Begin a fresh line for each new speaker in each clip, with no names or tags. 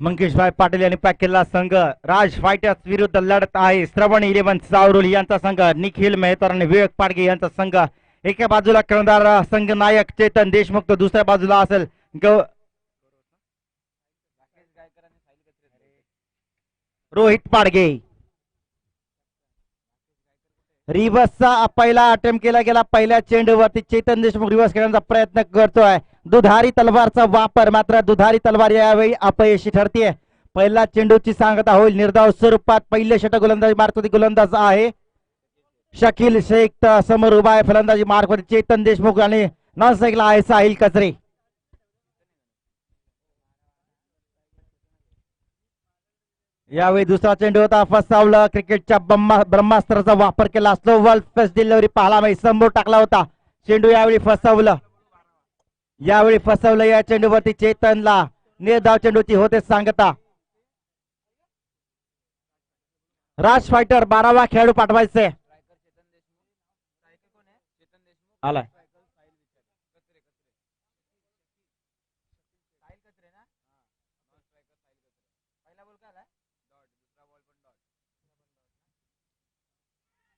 मंकेशभाई पाटील यांनी पॅक केलेला संघ राज फायटर्स विरुद्ध लढत आहे श्रवण 11 सावरुली यांचा संघ निखिल मेहतर आणि विवेक पाडगे यांचा संघ। एका बाजूला कर्णधार संघ नायक चेतन देशमुख तर दुसऱ्या बाजूला असेल रोहित पाडगे। रिव्हर्सचा पहिला अटेम्प्ट केला गेला पहिल्या चेंडूवरती चेतन देशमुख रिव्हर्स खेळण्याचा प्रयत्न करतोय दुधारी तलवारचा वापर मात्र दुधारी तलवार यावेळी अपयशी ठरते। पहिला चेंडूची सांगता होईल निर्धाव स्वरूपात पहिले षटक गोलंदाजी मार्कवरती गोलंदाज आहे शकील शेख समोर उभा आहे फलंदाजी मार्कवरती चेतन देशमुख आणि नॉन स्ट्राईकला आहे साहिल कचरे। यावेळी दुसरा चेंडू होता फसावलं क्रिकेटच्या ब्रह्मास्त्राचा वापर केला स्लो बॉल फर्स्ट डिलिव्हरी पाहायला माहिती समोर टाकला होता चेंडू यावेळी फसवलं या चेंडूवरती चेतनला निर्धाव चेंडूची होते सांगता। राज फायटर 12वा खेळाडू पाठवायचे आलाय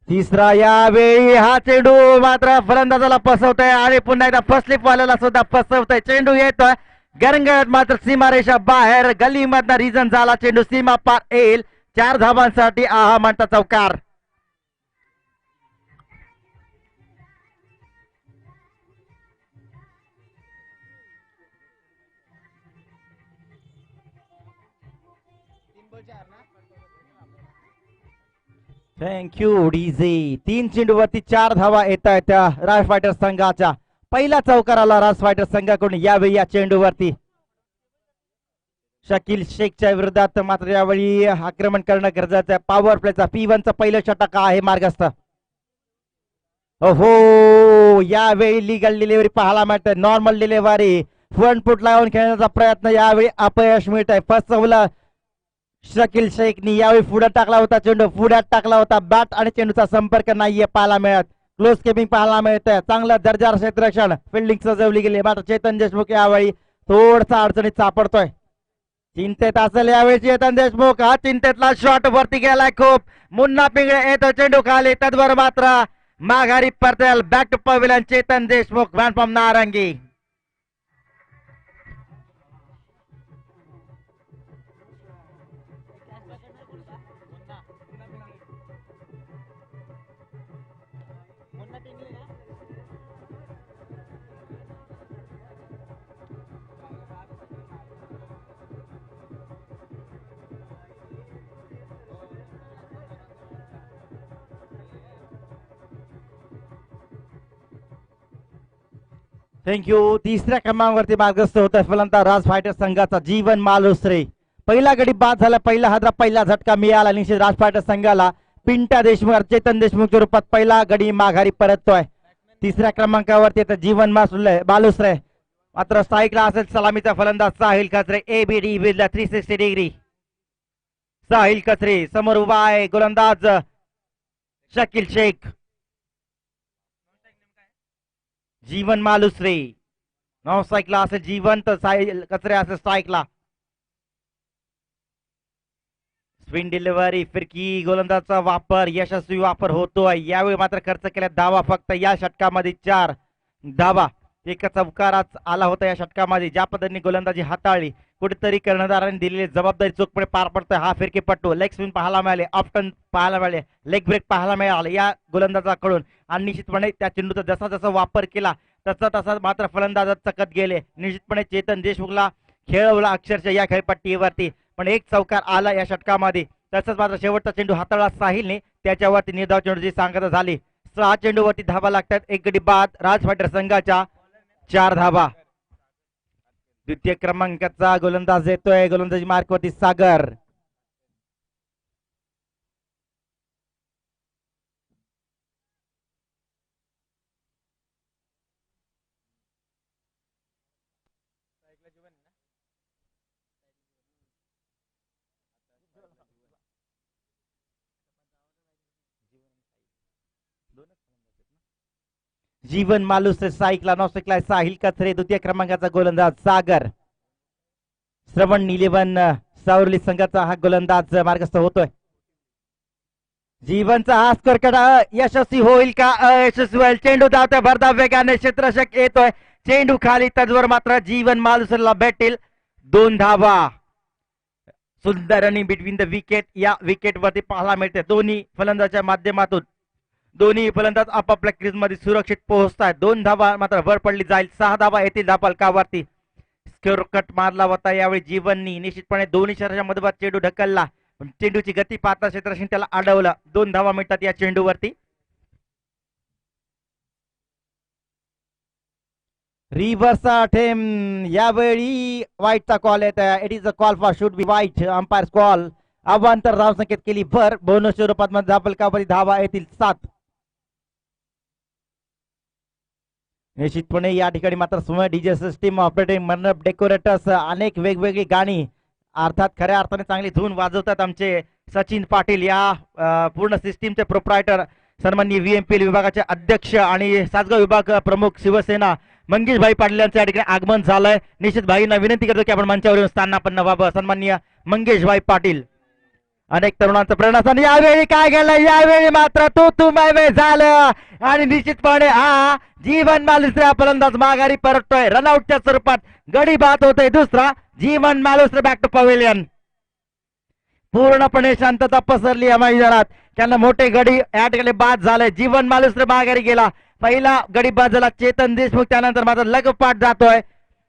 तिसरा यावेळी हा चेंडू मात्र फलंदाजाला फसवतोय आणि पुन्हा एकदा फर्स्ट स्लिप वाल्याला सुद्धा फसवतोय चेंडू येतोय गरंगळत मात्र सीमारेषा बाहेर गलीमधला रिजन झाला चेंडू सीमा पार येईल 4 धावांसाठी आहा म्हणता चौकार। थँक्यू डीजे 3 चेंडूवरती 4 धावा येत आहेत त्या राज फायटर संघाच्या पहिला चौकार आला राज फायटर संघाकडून यावेळी या चेंडूवरती शकील शेखच्या विरोधात मात्र यावेळी आक्रमण करणं गरजेचं आहे पॉवर प्लेचा P1चं पहिलं षटक आहे मार्गस्थ। हो यावेळी लिगल डिलिव्हरी पाहायला मिळते नॉर्मल डिलिव्हरी फ्रंट फूट लावून खेळण्याचा प्रयत्न यावेळी अपयश मिळत आहे फसवलं शकील शेखनी यावेळी पुढे टाकला होता चेंडू पुढ्यात टाकला होता बॅट आणि चेंडूचा संपर्क नाहीये पाहायला मिळत क्लोज केपिंग पाहायला मिळतंय चांगलं दर्जा क्षेत्ररक्षण फिल्डिंग सजवली गेली मात्र चेतन देशमुख यावेळी थोडसा अडचणीत सापडतोय चिंतेत असेल यावेळी चेतन देशमुख हा चिंतेतला शॉट वरती गेलाय खूप मुन्ना पिंगळे येतो चेंडू खाली तद्वर मात्र माघारी परतेल back to pavilion Chetan Deshmukh from Narangi. Thank you तिसऱ्या क्रमांकावरती मार्गस्थ होत आहे फलंदाज राज फायटर संघाचा जीवन मालुसरे पहिला गडी बाद झाला पहिला हादरा पहिला झटका मिळाला निश्चित राज फायटर संघाला पिंट्या देशमुख चेतन देशमुखच्या रूपात पहिला गडी माघारी परततोय तिसऱ्या क्रमांकावरती आता जीवन मालुसरे मात्र स्ट्राईकला असेल सलामीचा फलंदाज साहिल कचरे ABD विथ 360 डिग्री साहिल कचरे समोर उभा आहे गोलंदाज शकील शेख जीवन मालुसरे नॉन स्ट्राईकला असेल जीवन तर साहिल कचरे असेल स्ट्राईकला स्पिन डिलिव्हरी फिरकी गोलंदाजचा वापर यशस्वी वापर होतोय यावेळी मात्र खर्च केल्या धावा फक्त या षटकामध्ये 4 धावा एका चौकारात आला होता या षटकामध्ये ज्या पद्धतीने गोलंदाजी हाताळली कुठेतरी कर्णधारांनी दिलेली जबाबदारी चोखपणे पार पडतोय हा फिरकीपट्टू लेग स्पिन पाहायला मिळाले ऑप्टन पाहायला मिळाले लेग ब्रेक पाहायला मिळाले या गोलंदाजाकडून आणि निश्चितपणे त्या चेंडूचा जसा जसा वापर केला तसा तसा मात्र फलंदाजात चकत गेले निश्चितपणे चेतन देशमुखला खेळवला अक्षरशः या खेळपट्टीवरती पण एक चौकार आला या षटकामध्ये तसंच मात्र शेवटचा चेंडू हाताळला साहिलने त्याच्यावरती निर्धाव चेंडूची सांगता झाली 6 चेंडूवरती धावा लागतात एक गडी बाद राज फायटर संघाच्या 4 धावा द्वितीय क्रमांकाचा गोलंदाज येतोय गोलंदाजी मार्कवरती सागर जीवन मालुसरे साईकला नॉस्टिकला साहिल कचरे द्वितीय क्रमांकाचा गोलंदाज सागर श्रवण 11 सावरली संघाचा हा गोलंदाज मार्गस्थ होतोय. जीवनचा हा स्कोर यशस्वी होईल का अयशस्वी होईल. चेंडू धावतोय भरधाव वेगाने, क्षेत्ररक्षक येतोय, चेंडू खाली, तजवर मात्र जीवन मालुसरेला भेटेल 2 धावा. सुंदर रनिंग बिटवीन द विकेट या विकेट वरती पाहायला मिळते. दोन्ही फलंदाजाच्या माध्यमातून दोन्ही फलंदाज आपापल्या क्रीज मध्ये सुरक्षित पोहोचतात. 2 धावा मात्र वर पडली जाईल. 6 धावा येतील धापलकावरती. स्क्वेअर कट मारला होता यावेळी जीवननी. निश्चितपणे दोन्ही शहराच्या मधोमध चेंडू ढकलला, पण चेंडूची गती पाहता क्षेत्ररक्षण त्याला अडवलं. 2 धावा मिळतात या चेंडूवरती. रिव्हर्स अटेम्प्ट यावेळी वाईटचा कॉल येत आहे. It is a call for should be wide. Umpire call. अवांतर धाव संकेत केली भर. बोनसच्या रूपात धापलकावरती धावा येतील 7. निश्चितपणे या ठिकाणी मात्र डीजे सिस्टीम ऑपरेटिंग मंडप डेकोरेटर्स अनेक वेगवेगळी गाणी अर्थात खऱ्या अर्थाने चांगली धून वाजवतात आमचे सचिन पाटील या पूर्ण सिस्टीमचे प्रोप्रायटर सन्माननीय व्हीएमपीएल विभागाचे अध्यक्ष आणि सासगाव विभाग प्रमुख शिवसेना मंगेश भाई पाटील यांचं या ठिकाणी आगमन झालंय. निश्चित भाईंना विनंती करतो की आपण मंचावर येऊन स्थानापन्न व्हावं. सन्माननीय मंगेश भाई पाटील. अनेक तरुणांचं प्रेरणास्थान. यावेळी काय घडलं, यावेळी मात्र तू मैवे झालं आणि निश्चितपणे हा जीवन मालुसरे फलंदाज माघारी परततोय. रनआउटच्या स्वरूपात गडी बाद होतोय दुसरा. जीवन मालुसरे बॅक टू पवेलियन. पूर्णपणे शांतता पसरली या मैदानात. त्यांना मोठे गडी या ठिकाणी बाद झाले. जीवन मालुसरे माघारी गेला. पहिला गडी बाद झाला चेतन देशमुख, त्यानंतर मात्र लगपाठ जातोय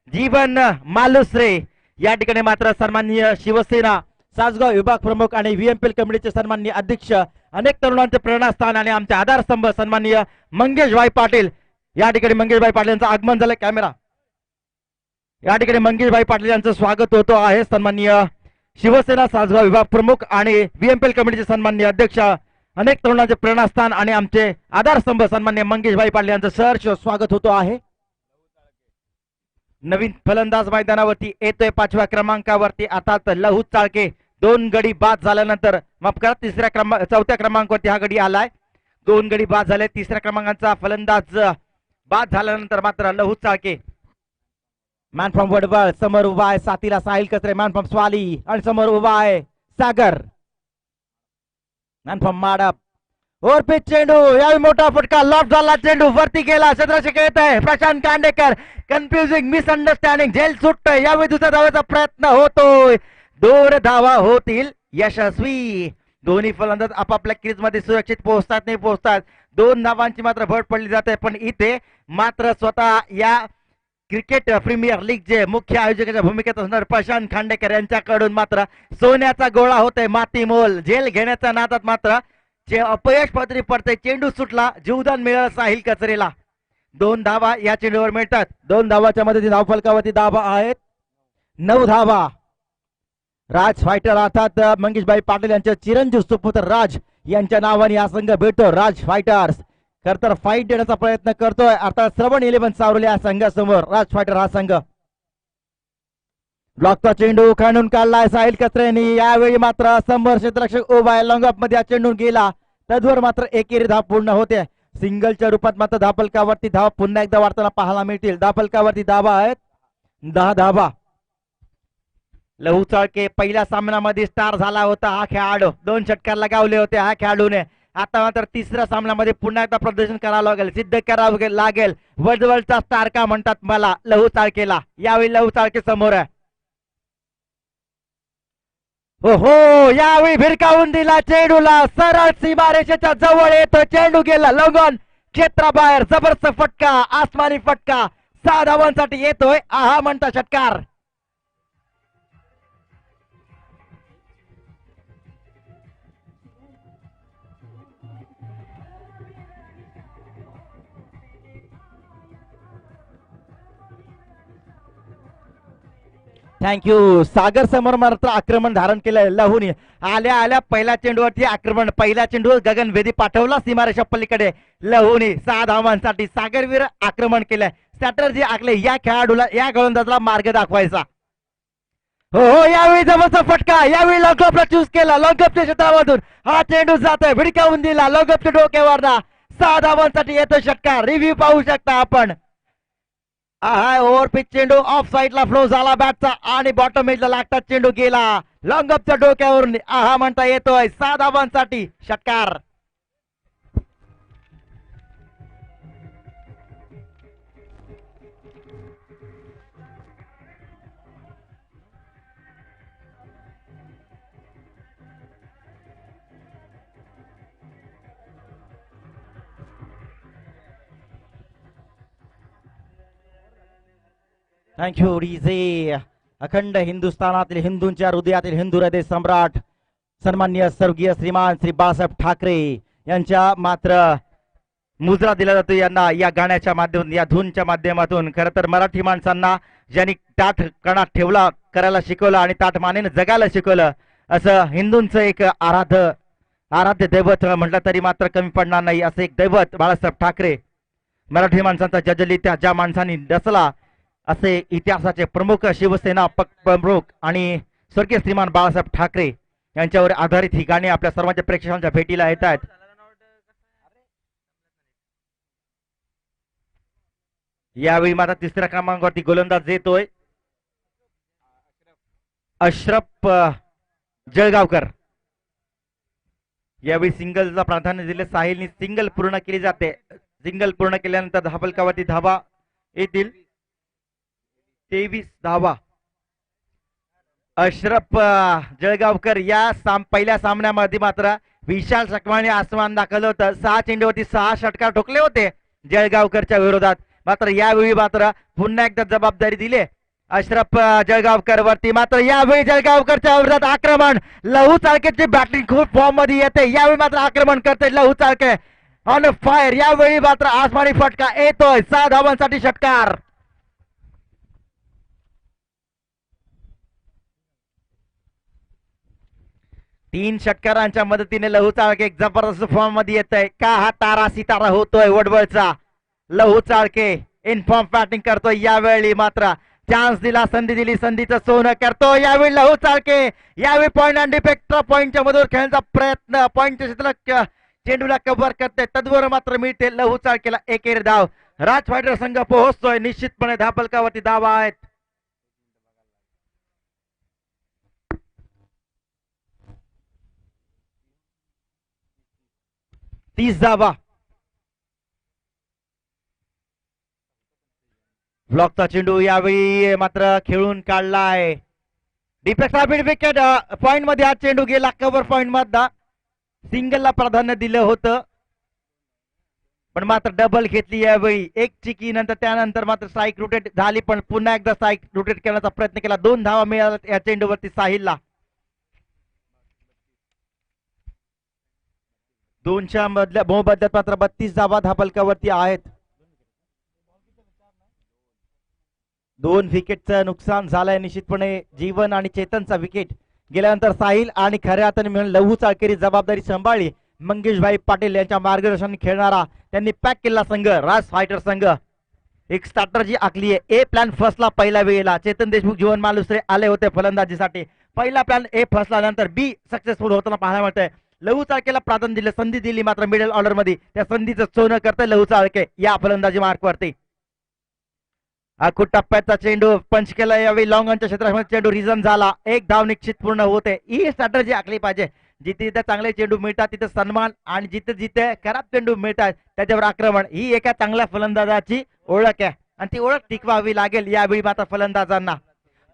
जीवन मालुसरे. या ठिकाणी मात्र सन्माननीय शिवसेना सासगाव विभाग प्रमुख आणि व्हीएमपीएल कमिटीचे सन्माननीय अध्यक्ष, अनेक तरुणांचे प्रेरणास्थान आणि आमचे आधारस्तंभ सन्माननीय मंगेश भाई पाटील. या ठिकाणी मंगेश भाई पाटील यांचं आगमन झालं. कॅमेरा. या ठिकाणी मंगेश भाई पाटील यांचं स्वागत होतो आहे. सन्माननीय शिवसेना सासगाव विभाग प्रमुख आणि व्हीएमपीएल कमिटीचे सन्माननीय अध्यक्ष, अनेक तरुणांचे प्रेरणास्थान आणि आमचे आधारस्तंभ सन्माननीय मंगेश भाई पाटील यांचं सहर्ष स्वागत होतो आहे. नवीन फलंदाज मैदानावरती येतोय 5व्या क्रमांकावरती अर्थात लहू चाळके. 2 गडी बाद झाल्यानंतर माफ करा 4थ्या क्रमांकावरती हा गडी आलाय. 2 गडी बाद झाले. 3ऱ्या क्रमांकाचा फलंदाज बाद झाल्यानंतर मात्र लहू चाळके. मॅन फ्रॉम वडवळ समोर उभा आहे साथीला साहिल कचरे. मॅन फ्रॉम स्वाली आणि समोर उभा आहे सागर. Man from Madap. और पिच चेंडू यावेळी मोठा फटका लॉफ्ट झाला. चेंडू वरती गेला. क्षेत्ररक्षक येत आहे प्रशांत कांडेकर. कन्फ्युजिंग मिसअंडरस्टँडिंग झेल सुटतोय. यावेळी दुसऱ्या धावेचा प्रयत्न होतोय. 2 धावा होतील यशस्वी. दोन्ही फलंदाज आपापल्या क्रीज मध्ये सुरक्षित पोहोचतात नाही पोहोचतात. 2 धावांची मात्र भर पडली जाते, पण इथे मात्र स्वतः या क्रिकेट प्रीमियर लीग जे मुख्य आयोजकाच्या भूमिकेत असणार प्रशांत खांडेकर यांच्याकडून मात्र सोन्याचा गोळा होतोय माती मोल. झेल घेण्याच्या नादात मात्र अपयश पदरी पडते. चेंडू सुटला. जीवदान मिळालं साहिल कचरेला. 2 धावा या चेंडूवर मिळतात. 2 धावाच्या मध्ये धावफलकावरती धावा आहेत 9 धावा. राज फायटर अर्थात मंगेशभाई पाटील यांच्या चिरंजीव सुपुत्र राज यांच्या नावाने हा संघ भेटतो राज फायटर्स. खर तर फाईट देण्याचा प्रयत्न करतोय अर्थात श्रवण 11 सावरले या संघासमोर राज फायटर हा संघ. ब्लॉकचा चेंडू खाणून काढलाय साहिल कचरेनी. यावेळी मात्र समोर क्षेत्ररक्षक उभा आहे. लॉंग मध्ये हा चेंडू गेला. तद्वर मात्र एकेरी धाव पूर्ण होते. सिंगलच्या रूपात मात्र धापलकावरती धाव पुन्हा एकदा वाढताना पाहायला मिळतील. धापलकावरती धावा आहेत 10 धावा. लहू चाळके पहिल्या सामन्यामध्ये स्टार झाला होता हा खेळाडू. 2 षटकार लगावले होते हा खेळाडूने. आता मात्र 3ऱ्या सामन्यामध्ये पुन्हा एकदा प्रदर्शन करावं लागेल, सिद्ध करावं लागेल. वडवळचा स्टार का म्हणतात मला लहू चाळकेला. यावेळी लहू चाळके समोर आहे. हो यावेळी भिरकावून दिला चेंडूला. सरळ सीमारेषेच्या जवळ येतो. चेंडू गेला लंगन क्षेत्राबाहेर. जबरदस्त फटका, आसमानी फटका. 6 धावांसाठी येतोय आहा म्हणता षटकार. थँक्यू. सागर समोर मात्र आक्रमण धारण केलंय लहूनी. आल्या आल्या पहिल्या चेंडूवरती आक्रमण. पहिल्या चेंडूवर गगनभेदी पाठवला सीमारेषा पलीकडे लहूनी. 6 धावांसाठी सागरवीर आक्रमण केलंय. स्ट्रॅटर्जी आखले या खेळाडूला या गोलंदाजला मार्ग दाखवायचा. हो यावेळी जबरदस्त फटका. यावेळी लॉकअपला चूज केला. लॉकअपच्या क्षेत्रामधून हा चेंडू जातोय. भिडकावून दिला लॉकअपच्या डोक्यावर. 6 धावांसाठी येतो षटकार. रिव्ह्यू पाहू शकता आपण. ओव्हर पिच चेंडू ऑफ साईडला फ्लो झाला बॅटचा आणि बॉटम एजला लागतात चेंडू गेला लॉंगअपच्या डोक्यावरून म्हणता येतोय 6 धावांसाठी षटकार. Thank you DJ. अखंड हिंदुस्थानातील हिंदूंच्या हृदयातील हिंदू हृदय सम्राट सन्मान्य स्वर्गीय श्रीमान श्री बाळासाहेब ठाकरे यांच्या मात्र मुजरा दिला जातो यांना या गाण्याच्या माध्यमातून या धूनच्या माध्यमातून. खरं तर मराठी माणसांना ज्यांनी ताठ कणात ठेवला करायला शिकवलं आणि ताठ मानेनं जगायला शिकवलं असं हिंदूंचं एक आराध्य दैवत म्हटलं तरी मात्र कमी पडणार नाही असं एक दैवत बाळासाहेब ठाकरे. मराठी माणसांचा जजलित्या ज्या माणसांनी डसला असे इतिहासाचे प्रमुख शिवसेना प्रमुख आणि स्वर्गीय श्रीमान बाळासाहेब ठाकरे यांच्यावर आधारित ही गाणी आपल्या सर्वांच्या प्रेक्षकांच्या भेटीला येत आहेत. यावेळी मात्र तिसऱ्या क्रमांकावरती गोलंदाज येतोय अशरफ जळगावकर. यावेळी सिंगलला प्राधान्य दिले. साहिलनी सिंगल पूर्ण केली जाते. सिंगल पूर्ण केल्यानंतर धाबलकावरती धावा येतील 23 धावा. अशरफ जळगावकर या पहिल्या सामन्यामध्ये मात्र विशाल सकमाने आसमान दाखवलं होतं. 6 चेंडूवरती 6 षटकार ठोकले होते जळगावकरच्या विरोधात. मात्र यावेळी मात्र पुन्हा एकदा जबाबदारी दिली अशरफ जळगावकर वरती. मात्र यावेळी जळगावकरच्या विरोधात आक्रमण. लहू चाळकेची बॅटिंग खूप फॉर्म मध्ये येते. यावेळी मात्र आक्रमण करते लहू चाळके ऑन फायर. यावेळी मात्र आसमानी फटका येतोय 6 धावांसाठी षटकार. तीन षटकारांच्या मदतीने लहू चाळके एक जबरदस्त फॉर्म मध्ये येत आहे. का हा तारा सितारा होतोय वडवळचा. लहू चाळके इन फॉर्म बॅटिंग करतोय. यावेळी मात्र चान्स दिला संधी दिली संधीचं सोनं करतो. यावेळी लहू चाळके यावेळी पॉईंट अँड डिफेक्ट पॉईंटच्या मधून खेळण्याचा प्रयत्न पॉईंटच्या क्षेत्राला चेंडूला कव्हर करते. तद्वर मात्र मिळते लहू चाळकेला एकेरी धाव. राज फायटर संघ पोहोचतोय निश्चितपणे धापलकावरती धावा आहेत. 30 धावा. ब्लॉकचा चेंडू यावेळी मात्र खेळून काढलाय. डिफेक्ट विकेट पॉइंट मध्ये हा चेंडू गेला कव्हर पॉइंट मधला. सिंगलला प्राधान्य दिलं होतं पण मात्र डबल घेतली यावेळी. एक चिकी नंतर त्यानंतर मात्र स्ट्राईक रोटेट झाली पण पुन्हा एकदा स्ट्राईक रोटेट करण्याचा प्रयत्न केला. 2 धावा मिळाल्या या चेंडूवरती साहिलला. 2च्या मधल्या मोबदल्यात मात्र 32 धावा धापलकावरती आहेत. 2 विकेटचं नुकसान झालंय निश्चितपणे. जीवन आणि चेतनचा विकेट गेल्यानंतर साहिल आणि खऱ्या अर्थाने मिळून लहू चाळकेरी जबाबदारी सांभाळली. मंगेशभाई पाटील यांच्या मार्गदर्शनाने खेळणारा त्यांनी पॅक केला संघ राज फायटर संघ. एक स्ट्रॅटर्जी आखली आहे. ए प्लॅन फसला पहिल्या वेळेला. चेतन देशमुख जीवन मालुसरे आले होते फलंदाजीसाठी. पहिला प्लॅन ए फसला नंतर बी सक्सेसफुल होताना पाहायला मिळतंय. लहू चाळकेला प्राधान्य दिलं संधी दिली मात्र मिडल ऑर्डर मध्ये त्या संधीचं सोनं करतंय लहू चाळके या फलंदाजी मार्कवरती. आखू टप्प्याचा चेंडू पंच केला. यावेळी लॉंग ऑनच्या क्षेत्रामध्ये चेंडू रिझन झाला. 1 धाव निश्चित पूर्ण होते. ही स्ट्रॅटर्जी आखली पाहिजे. जिथे जिथे चांगले चेंडू मिळतात तिथे सन्मान आणि जिथे जिथे खराब चेंडू मिळतात त्याच्यावर आक्रमण. ही एका चांगल्या फलंदाजाची ओळख आहे आणि ती ओळख टिकवावी लागेल यावेळी मात्र फलंदाजांना.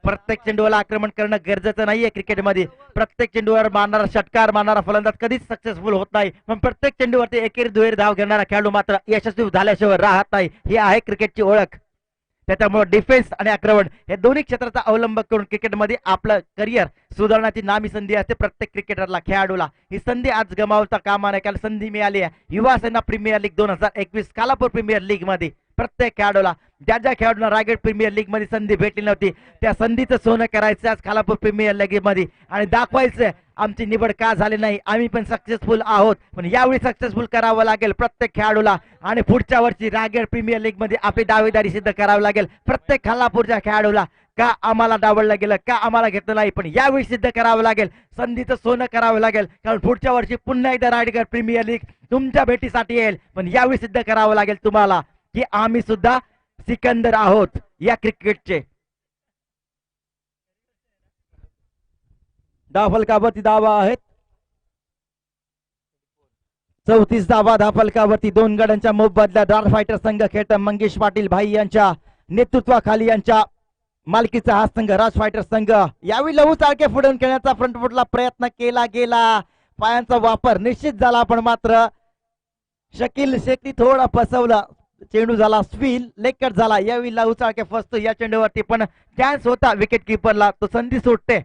प्रत्येक चेंडूवर आक्रमण करणं गरजेचं नाहीये क्रिकेटमध्ये. प्रत्येक चेंडूवर मारणारा षटकार मारणारा फलंदाज कधीच सक्सेसफुल होत नाही. पण प्रत्येक चेंडूवरती एकेरी दुहेरी धाव घेणारा खेळाडू मात्र यशस्वी झाल्याशिवाय राहत नाही. ही आहे क्रिकेटची ओळख. त्याच्यामुळे डिफेन्स आणि आक्रमण या दोन्ही क्षेत्राचा अवलंब करून क्रिकेटमध्ये आपलं करिअर सुधारण्याची नामी संधी असते प्रत्येक क्रिकेटरला खेळाडूला. ही संधी आज गमावता कामा नये. काल संधी मिळाली आहे Yuva Sena premier league 2021 Kalapur premier league मध्ये. प्रत्येक खेळाडूला ज्या ज्या खेळाडूंना रायगड प्रीमियर लीग मध्ये संधी भेटली नव्हती त्या संधीचं सोनं करायचं आज कालापूर प्रीमियर लीग मध्ये आणि दाखवायचं आमची निवड का झाली नाही. आम्ही पण सक्सेसफुल आहोत पण यावेळी सक्सेसफुल करावं लागेल प्रत्येक खेळाडूला आणि पुढच्या वर्षी रायगड प्रीमियर लीग मध्ये आपली दावेदारी सिद्ध करावी लागेल प्रत्येक खालापूरच्या खेळाडूला. का आम्हाला डावललं गेलं का आम्हाला घेतलं नाही पण यावेळी सिद्ध करावं लागेल. संधीचं सोनं करावं लागेल कारण पुढच्या वर्षी पुन्हा एकदा रायगड प्रीमियर लीग तुमच्या भेटीसाठी येईल पण यावेळी सिद्ध करावं लागेल तुम्हाला की आम्ही सुद्धा सिकंदर आहोत या क्रिकेटचे. धावफलकावरती धावा आहेत. 34 धावा धावफलकावरती. 2 गड्यांच्या मोबदल्यात डार्क फायटर संघ खेळत मंगेश पाटील भाई यांच्या नेतृत्वाखाली यांच्या मालकीचा हा संघ राज फायटर संघ. यावेळी लहू चाळके पुढून खेळण्याचा फ्रंट फुटला प्रयत्न केला गेला. पायांचा वापर निश्चित झाला पण मात्र शकील शेखनी थोडा फसवला. चेंडू झाला स्वील. लेग कट झाला. यावेळी लहू चाळके फसतो या चेंडूवरती पण चान्स होता विकेट किपरला. तो संधी सुटते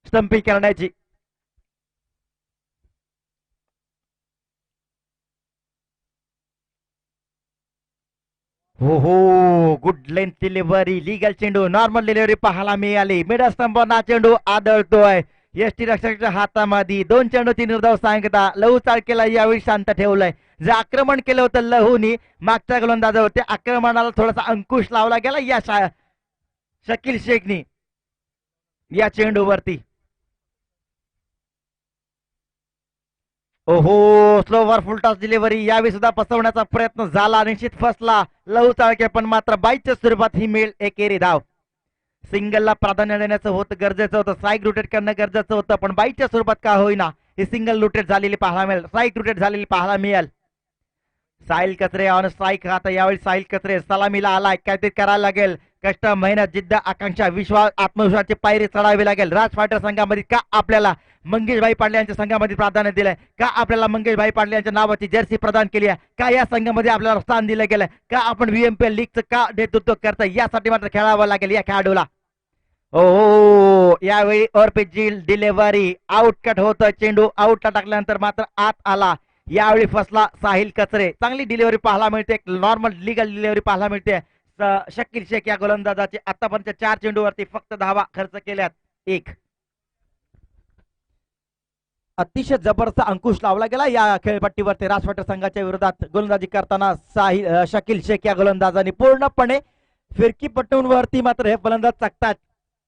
स्टंपिंग करण्याची. हो हो गुड लेंथ डिलिव्हरी. लिगल चेंडू नॉर्मल डिलिव्हरी पाहायला मिळाली. मिडल स्टंपना चेंडू आदळतोय यष्टी रक्षकाच्या हातामध्ये. 2 चेंडूची निर्धाव सांगता. लहू चाळकेला यावेळी शांत ठेवलंय. जे आक्रमण केलं होतं लहूनी मागच्या गोलंदाजावरती आक्रमणाला थोडासा अंकुश लावला गेला या शकील शेखनी या चेंडूवरती. ओहो स्लोवर फुलटॉस डिलिव्हरी. यावेळी सुद्धा फसवण्याचा प्रयत्न झाला. निश्चित फसला लहू चाळके पण मात्र बाईच्या स्वरूपात ही मिळेल एकेरी धाव. सिंगलला प्राधान्य देण्याचं होतं गरजेचं होतं. स्ट्राईक रोटेट करणं गरजेचं होतं पण बाईच्या स्वरूपात का होईना ही सिंगल रोटेट झालेली पाहायला मिळेल. स्ट्राईक रोटेट झालेली पाहायला मिळेल. साहिल कचरे ऑन स्ट्राईक. आता यावेळी साहिल कचरे सलामीला आलाय. काहीतरी करायला लागेल. कष्ट मेहनत जिद्द आकांक्षा विश्वास आत्मविश्वासाची पायरी चढावी लागेल. राज फायटर संघामध्ये का आपल्याला मंगेशभाई पाटले यांच्या संघामध्ये प्राधान्य दिलंय का आपल्याला मंगेशभाई पाटले यांच्या नावाची जर्सी प्रदान केली आहे का या संघामध्ये आपल्याला स्थान दिलं गेलंय का आपण VMPL लीगचं का नेतृत्व करतोय यासाठी मात्र खेळावं लागेल या खेळाडूला. हो यावेळी ऑर्पिजिल डिलिव्हरी आउट कट होतं. चेंडू आउटला टाकल्यानंतर मात्र आत आला. यावेळी फसला साहिल कचरे. चांगली डिलिव्हरी पाहायला मिळते. नॉर्मल लिगल डिलिव्हरी पाहायला मिळते. शकील शेख या गोलंदाजाचे आतापर्यंत 4 चेंडूवरती फक्त धावा खर्च केल्यात 1. अतिशय जबरदस्त अंकुश लावला गेला या खेळपट्टीवरती राज फायटर संघाच्या विरोधात गोलंदाजी करताना शकील शेख या गोलंदाजाने पूर्णपणे फिरकीपट्टूंवरती मात्र हे फलंदाज चकतात.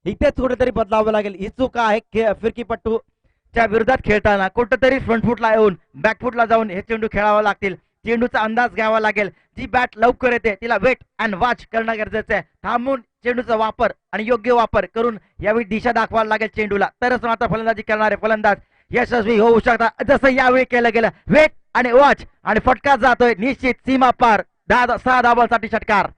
इथेच कुठेतरी बदलावं लागेल. ही चूक आहे फिरकीपट्टूच्या विरोधात खेळताना. कुठेतरी फ्रंट फुटला येऊन बॅकफुटला जाऊन हे चेंडू खेळावा लागतील. चेंडूचा अंदाज घ्यावा लागेल. जी बॅट लवकर येते तिला वेट अँड वॉच करणं गरजेचं आहे. थांबून चेंडूचा वापर आणि योग्य वापर करून यावेळी दिशा दाखवायला लागेल चेंडूला. तरच मात्र फलंदाजी करणारे फलंदाज यशस्वी होऊ शकतात. जसं यावेळी केलं गेलं. वेट आणि वॉच आणि फटका जातोय निश्चित सीमा पार. 6 धावांसाठी षटकार.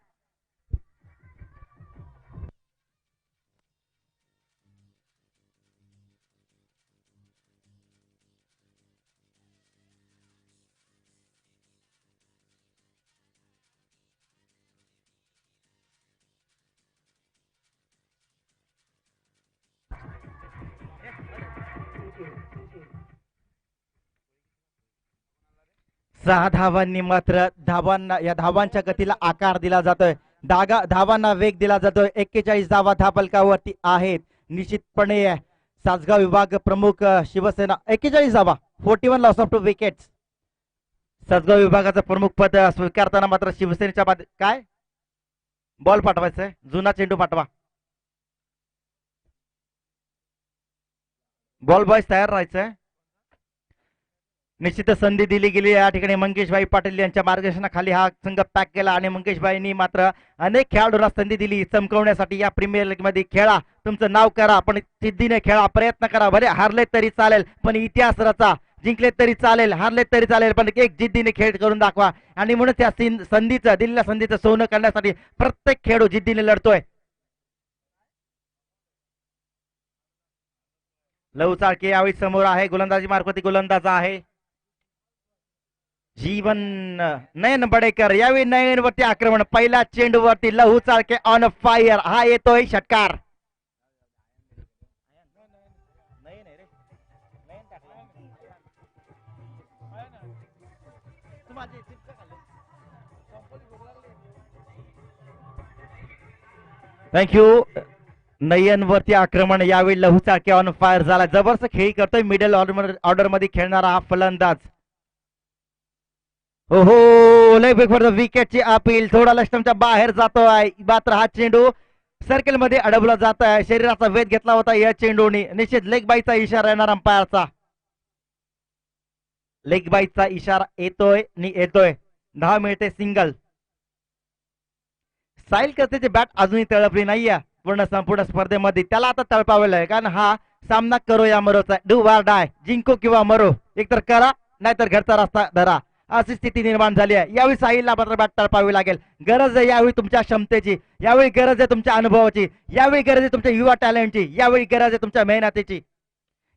सहा धावांनी मात्र या धावांच्या गतीला आकार दिला जातोय. धावांना वेग दिला जातोय. 41 धावा धापलकावरती आहेत. निश्चितपणे सासगाव विभाग प्रमुख शिवसेना 41 धावा 41 लॉस ऑफ 2 विकेट्स. सासगाव विभागाचं प्रमुख पद स्वीकारताना मात्र शिवसेनेच्या काय बॉल पाठवायचंय. जुना चेंडू पाठवा. बॉल बॉयज तयार राहायचंय. निश्चित संधी दिली गेली या ठिकाणी. मंगेशभाई पाटील यांच्या मार्गदर्शनाखाली हा संघ पॅक केला आणि मंगेशभाईंनी मात्र अनेक खेळाडूंना संधी दिली चमकवण्यासाठी. या प्रीमियर लीग मध्ये खेळा, तुमचं नाव करा, पण जिद्दीने खेळा, प्रयत्न करा. भले हारले तरी चालेल पण इतिहास रचा. जिंकले तरी चालेल, हारले तरी चालेल, पण एक जिद्दीने खेळ करून दाखवा. आणि म्हणून त्या संधीचं दिलेल्या संधीचं सोनं करण्यासाठी प्रत्येक खेळाडू जिद्दीने लढतोय. लहू चाळके यावेळी समोर आहे. गोलंदाजी मार्फती गोलंदाज आहे जीवन नयन बडेकर. यावेळी नयनवरती आक्रमण. पहिल्या चेंडूवरती लहू चाळके ऑन फायर. हा येतोय षटकार. थँक्यू. नयनवरती आक्रमण. यावेळी लहू चाळके ऑन फायर झाला. जबरदस्त खेळी करतोय मिडल ऑर्डर मध्ये खेळणारा हा फलंदाज. हो लेग फॉर द विकेटची अपील. थोडा लष्टमच्या बाहेर जातोय मात्र हा चेंडू सर्कल मध्ये अडवला जात आहे. शरीराचा वेध घेतला होता या चेंडूने. निश्चित लेग बाईचा इशारा येणार अंपायरचा. लेग बाईचा इशारा येतोय नि येतोय. 10 मिळते सिंगल. साहिल कसतेची बॅट अजूनही तळपली नाहीये पूर्ण संपूर्ण स्पर्धेमध्ये. त्याला आता तळपावेल आहे कारण हा सामना करो या मरोचा, डू वर डाय, जिंको किंवा मरो, एकतर करा नाहीतर घरचा रस्ता धरा, अशी स्थिती निर्माण झाली आहे. यावेळी साहिलला मात्र बॅट तळपावी लागेल. गरज आहे यावेळी तुमच्या क्षमतेची, यावेळी गरज आहे तुमच्या अनुभवाची, यावेळी गरज आहे तुमच्या युवा टॅलेंटची, यावेळी गरज आहे तुमच्या मेहनतीची,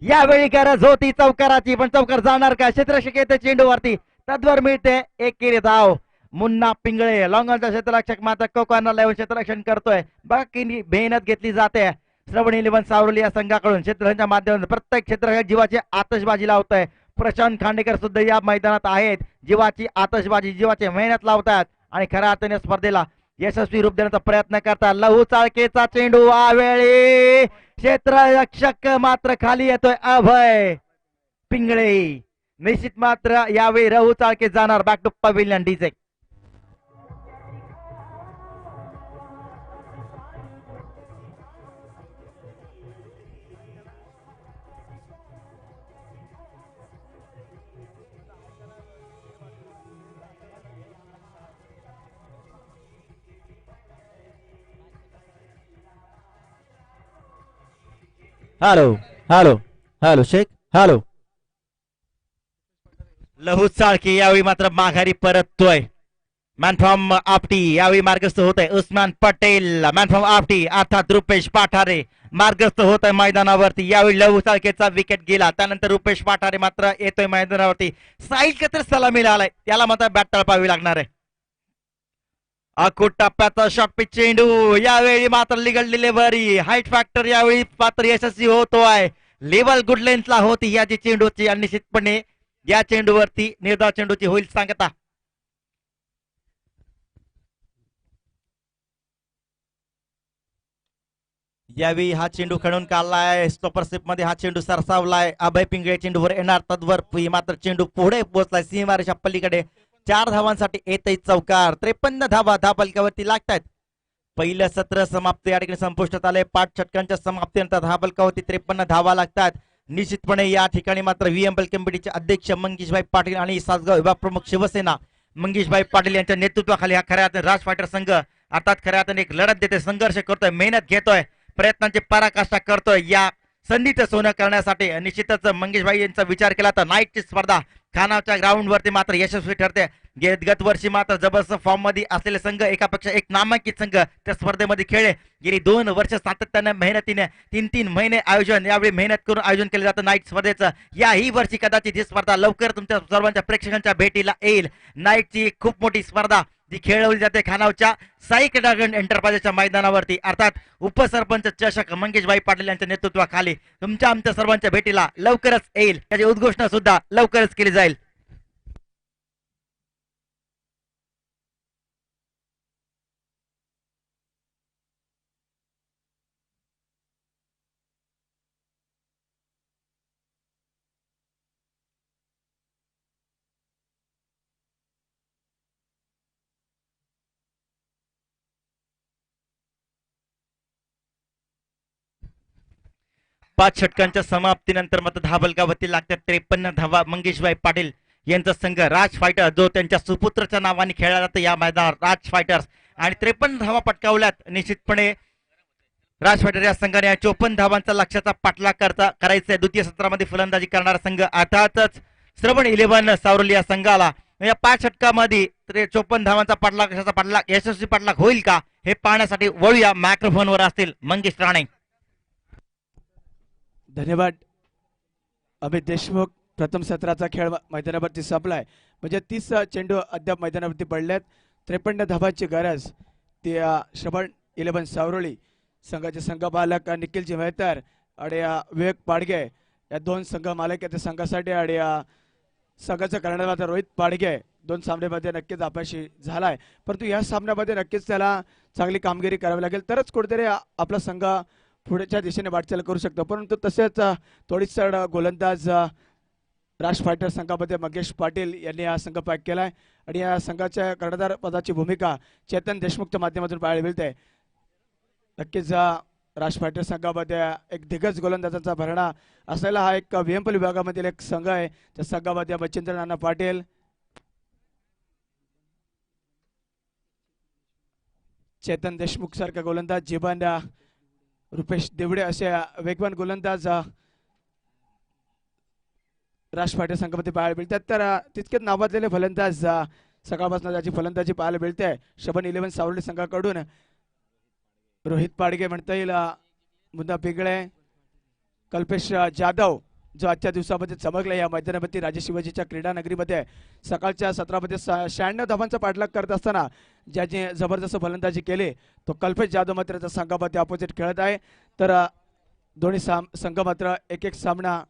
यावेळी गरज होती चौकाराची. पण चौकार जाणार का? क्षेत्ररक्षक येते चेंडूवरती, तद्वर मिळते एकेरी धाव. मुन्ना पिंगळे लॉंगॉनचा क्षेत्ररक्षक मात्र कोकॉर्नरला येऊन क्षेत्ररक्षण करतोय. बाकी मेहनत घेतली जाते श्रवण 11 सावरली या संघाकडून. क्षेत्ररक्षणाच्या माध्यमातून प्रत्येक क्षेत्ररक्षक जीवाची आतषबाजी लावतोय. प्रशांत खांडेकर सुद्धा या मैदानात आहेत, जीवाची आतषबाजी, जीवाची मेहनत लावतात आणि खऱ्या अर्थाने स्पर्धेला यशस्वी रूप देण्याचा प्रयत्न करतात. लहू चाळकेचा चेंडू आवेळी क्षेत्ररक्षक मात्र खाली येतोय. अभय पिंगळे निश्चित मात्र यावेळी लहू चाळके जाणार back to pavilion DJ. Hello hello hello Shaikh hello. Lahu Chalke यावेळी मात्र माघारी परततोय. मॅन फ्रॉम आपटी यावेळी मार्गस्थ होत आहे. उस्मान पटेल मॅन फ्रॉम आपटी अर्थात रुपेश पाठारे मार्गस्थ होत आहे मैदानावरती. यावेळी लहू चाळकेचा विकेट गेला, त्यानंतर रुपेश पाठारे मात्र येतोय मैदानावरती. साहिल कतर सलामीला आलाय, त्याला मात्र बॅट तळपावी लागणार आहे. अकुट टप्प्याचा शॉट पिच चेंडू यावेळी मात्र लिगल डिलिव्हरी, हाईट फॅक्टर यावेळी मात्र यशस्वी होतोय. लेवल गुड लेंथला होती या जी चेंडूची आणि निश्चितपणे या चेंडूवरती निर्धाव चेंडूची होईल सांगता. यावेळी हा चेंडू खेळून काढलाय, स्टॉपरशिप मध्ये हा चेंडू सरसावलाय. अभय पिंगळे चेंडूवर येणार, तद्वर मात्र चेंडू पुढे पोहोचलाय सीमारेषा पलीकडे. 4 धावांसाठी येतय चौकार. 53 धावा धाबलकावरती लागतात. पहिलं सत्र समाप्त या ठिकाणी संपुष्टात आले. 5 षटकांच्या समाप्तीनंतर धाबलकावरती 53 धावा लागतात. निश्चितपणे या ठिकाणी मात्र व्हीएमएल कमिटीचे अध्यक्ष मंगेशभाई पाटील आणि सासगाव विभाग प्रमुख शिवसेना मंगेशभाई पाटील यांच्या नेतृत्वाखाली हा खऱ्या अर्थाने राज फायटर संघ अर्थात खऱ्या अर्थाने एक लढत देते, संघर्ष करतोय, मेहनत घेतोय, प्रयत्नांची पराकाष्ठा करतोय या संधीचं सोनं करण्यासाठी. निश्चितच मंगेशभाई यांचा विचार केला तर नाईटची स्पर्धा खानावच्या ग्राउंड वरती मात्र यशस्वी ठरते. गत वर्षी मात्र जबरदस्त फॉर्म मध्ये असलेले संघ एकापेक्षा एक नामांकित संघ त्या स्पर्धेमध्ये खेळले. गेली 2 वर्ष सातत्याने मेहनतीने 3-3 महिने आयोजन यावेळी मेहनत करून आयोजन केलं जातं नाईट स्पर्धेचं. याही वर्षी कदाचित ही स्पर्धा लवकर तुमच्या सर्वांच्या प्रेक्षकांच्या भेटीला येईल. नाईटची खूप मोठी स्पर्धा जी खेळवली जाते खानावच्या साई ड्रॅगन एंटरप्राइजेसच्या मैदानावरती अर्थात उपसरपंच चषक मंगेशभाई पाटील यांच्या नेतृत्वाखाली तुमच्या आमच्या सर्वांच्या भेटीला लवकरच येईल. त्याची उद्घोषणा सुद्धा लवकरच केली जाईल. पाच षटकांच्या समाप्तीनंतर मात्र धाबलकावरती लागतात 53 धावा. मंगेशभाई पाटील यांचा संघ राज फायटर जो त्यांच्या सुपुत्रच्या नावाने खेळला जातो या मैदानात राज फायटर्स आणि 53 धावा पटकावल्यात. निश्चितपणे राज फायटर या संघाने 54 धावांचा लक्ष्याचा पाठलाग करायचा आहे. द्वितीय सत्रामध्ये फलंदाजी करणारा संघ अर्थातच श्रवण 11 सावरली या संघाला या 5 षटकामध्ये 54 धावांचा पाठलाग यशस्वी पाठलाग होईल का हे पाहण्यासाठी वळूया. मायक्रोफोनवर असतील मंगेश राणे.
धन्यवाद अमित देशमुख. प्रथम सत्राचा खेळ मैदानावरती संपलाय म्हणजे 30 चेंडू अद्याप मैदानावरती पडल्यात. 53 धावांची गरज ती श्रवण 11 सावरोळी संघाचे संघपालक निखिलजी मेहतर आणि विवेक पाडगे या 2 संघ मालक आहेत संघासाठी आणि संघाचा कर्णधार रोहित पाडगे 2 सामन्यामध्ये नक्कीच अपयशी झालाय. परंतु या सामन्यामध्ये नक्कीच त्याला चांगली कामगिरी करावी लागेल तरच कुठेतरी आपला संघ पुढच्या दिशेने वाटचाल करू शकतो. परंतु तसेच थोडीसड गोलंदाज राज फायटर संघामध्ये मंगेश पाटील यांनी हा संघ पॅक केलाय आणि या संघाच्या कर्णधार पदाची भूमिका चेतन देशमुखच्या माध्यमातून पाहायला मिळते. नक्कीच राज फायटर संघामध्ये एक दिग्गज गोलंदाजांचा भरणा असलेला हा एक व्हीएमपीएल विभागामधील एक संघ आहे. त्या संघामध्ये मच्छिंद्र नाना पाटील, चेतन देशमुख सारखा गोलंदाज, जीवन रुपेश देवडे असे वेगवान गोलंदाज राष्ट्र पाटील संघामध्ये पाहायला मिळतात. तर तितकेच नावाजलेले फलंदाज सकाळपासून त्याची फलंदाजी पाहायला मिळते. शबन 11 सावर्डी संघाकडून रोहित पाडगे म्हणता येईल, मुन्ना पिंगळे, कल्पेश जाधव जो आजच्या दिवसामध्ये चमकला या मैदानावरती राजे शिवाजीच्या क्रीडा नगरीमध्ये. सकाळच्या सत्रामध्ये 96 धावांचा पाठलाग करत असताना ज्याची जबरदस्त फलंदाजी केली तो कल्पेश जाधव मात्र त्याच्या संघामध्ये अपोजिट खेळत आहे. तर दोन्ही संघ मात्र एक सामना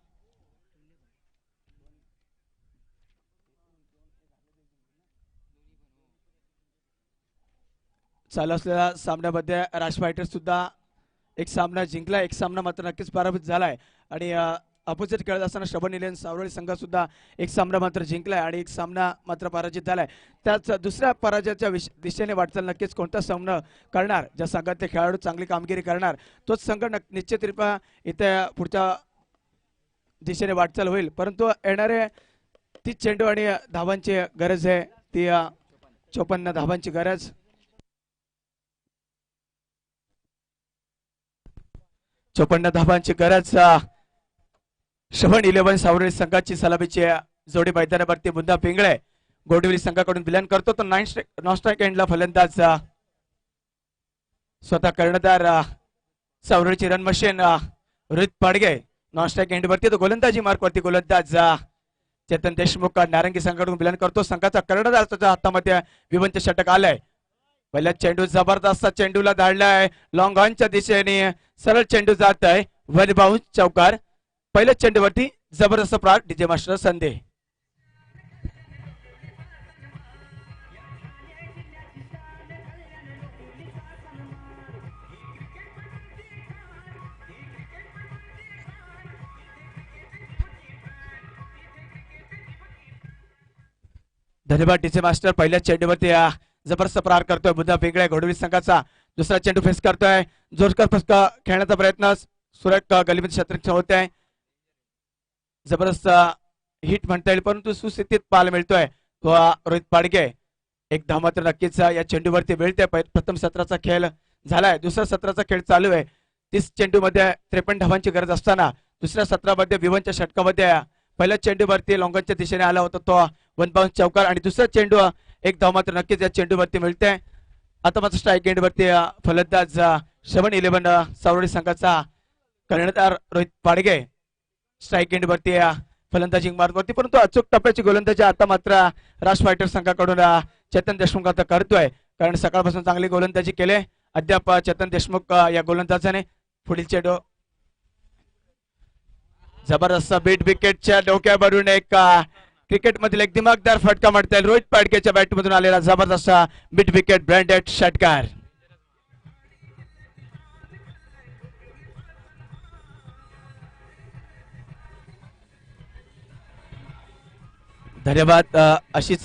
चालू असलेल्या सामन्यामध्ये राज फायटर्स सुद्धा एक सामना जिंकला, एक सामना मात्र नक्कीच पराभूत झालाय. आणि अपोजिट खेळत असताना श्रवण 11 सावरळी संघ सुद्धा एक सामना मात्र जिंकलाय आणि एक सामना मात्र पराजित झालाय. त्याच दुसऱ्या पराजयाच्या दिशेने वाटचाल नक्कीच कोणता सामना करणार, ज्या संघातले खेळाडू चांगली कामगिरी करणार तोच संघ निश्चितरित्या इथे पुढच्या दिशेने वाटचाल होईल. परंतु येणारे 30 चेंडू आणि धावांची गरज आहे, ती 54 धावांची गरज. 54 धावांची गरज. श्रवण 11 सावरळी संघाची सलामीची जोडी मैदानावरती. मुन्ना पिंगळे गोडविली संघाकडून विलन करतो तो नॉन स्ट्राईक एंडला फलंदाज स्वतः कर्णधार सावरळीची run machine Rohit Padge. Non strike end वरती तो गोलंदाजी मार्क वरती गोलंदाज चेतन देशमुख नारंगी संघाकडून विलन करतो. संघाचा कर्णधार त्याच्या हातामध्ये विवंत षटक आलंय. पहिला चेंडू जबरदस्त चेंडूला धाडलाय लॉंग ऑनच्या दिशेने, सरळ चेंडू जात आहे वन बाउंस चौकार. पहिल्या चेंडूवरती जबरदस्त प्रहार डीजे मास्टर संदे. धन्यवाद डीजे मास्टर. पहिल्या चेंडूवरती जबरदस्त प्रहार करतोय मुन्ना पिंगळे घोडवली संघाचा. दुसरा चेंडू फेस करतोय, जोरदार फटका खेळण्याचा प्रयत्न सुरेख गलीमध्ये क्षेत्ररक्षण होत आहे. जबरदस्त हिट म्हणता येईल परंतु सुस्थितीत पाहायला मिळतोय तो रोहित पाडगे. एक धाव मात्र नक्कीच या चेंडूवरती मिळते. प्रथम सत्राचा खेळ झालाय, दुसऱ्या सत्राचा खेळ चालू आहे. 30 चेंडूमध्ये 53 धावांची गरज असताना दुसऱ्या सत्रामध्ये विवनच्या षटकामध्ये पहिल्या चेंडूवरती लॉंगॉनच्या दिशेने आला होता तो वन बाउंस चौकार आणि दुसरा चेंडू एक धाव मात्र नक्कीच या चेंडूवरती मिळते. आता मात्र स्ट्राईक एंडवरती फलंदाज श्रवण 11 सावरळी संघाचा कर्णधार रोहित पाडगे स्ट्राईक एंडवरती फलंदाजी मार्गवरती. परंतु अचूक टप्प्याची गोलंदाजी आता मात्र राज फायटर संघाकडून चेतन देशमुख आता करतोय, कारण सकाळपासून चांगली गोलंदाजी केले. अद्याप चेतन देशमुख या गोलंदाजाने पुढील चेंडू जबरदस्त बीट विकेटच्या डोक्यावरून एक क्रिकेट मधील एक दिमागदार फटका म्हणता येईल. रोहित पाडकेच्या बॅट मधून आलेला जबरदस्त बीट विकेट ब्रँडेड षटकार. धन्यवाद. अशीच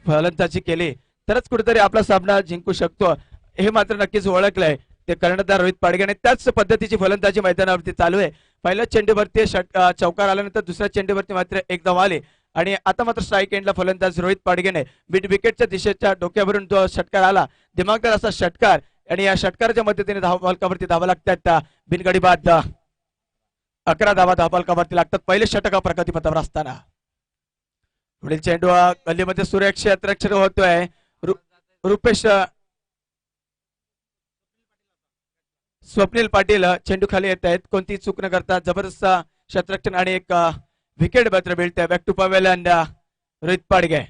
फलंदाजी केली तरच कुठेतरी आपला सामना जिंकू शकतो हे मात्र नक्कीच ओळखलंय ते कर्णधार रोहित पाडगे. त्याच पद्धतीची फलंदाजी मैदानावरती चालू आहे. पहिल्या चेंडूवरती चौकार आल्यानंतर दुसऱ्या चेंडूवरती मात्र एक धाव आली आणि आता मात्र स्ट्राईक एंडला फलंदाज रोहित पाडगेने बीट विकेटच्या दिशेच्या डोक्यावरून जो षटकार आला, दिमागदार असा षटकार, आणि या षटकाराच्या मदतीने धावफलकावरती धावा लागतात. बिनगडी बाद 11 धावा धावफलकावरती लागतात पहिले षटक प्रगतीपथावर असताना. पुढील चेंडू गल्लीमध्ये सुरेख क्षेत्ररक्षण होतोय. रुपेश स्वप्नील पाटील चेंडू खाली येत आहेत, कोणती चूक न करता जबरदस्त क्षेत्ररक्षण आणि एक विकेट मात्र मिळते. Back to pavilion Rohit Padge.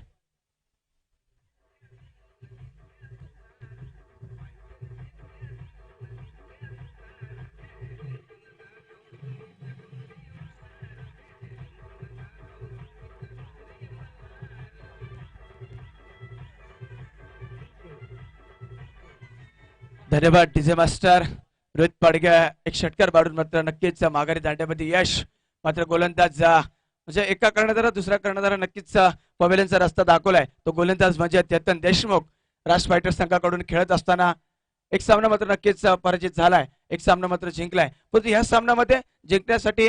धन्यवाद डीजे मास्टर. रोहित पाडगे एक षटकार बाळून मात्र नक्कीच माघारी दांड्यामध्ये यश. मात्र गोलंदाज म्हणजे एका कर्णधार दुसऱ्या कर्णधार नक्कीच पवेलियनचा रस्ता दाखवलाय. तो गोलंदाज म्हणजे चेतन देशमुख. राज फायटर संघाकडून खेळत असताना एक सामना मात्र नक्कीच पराजित झालाय, एक सामना मात्र जिंकलाय. परंतु या सामन्यामध्ये जिंकण्यासाठी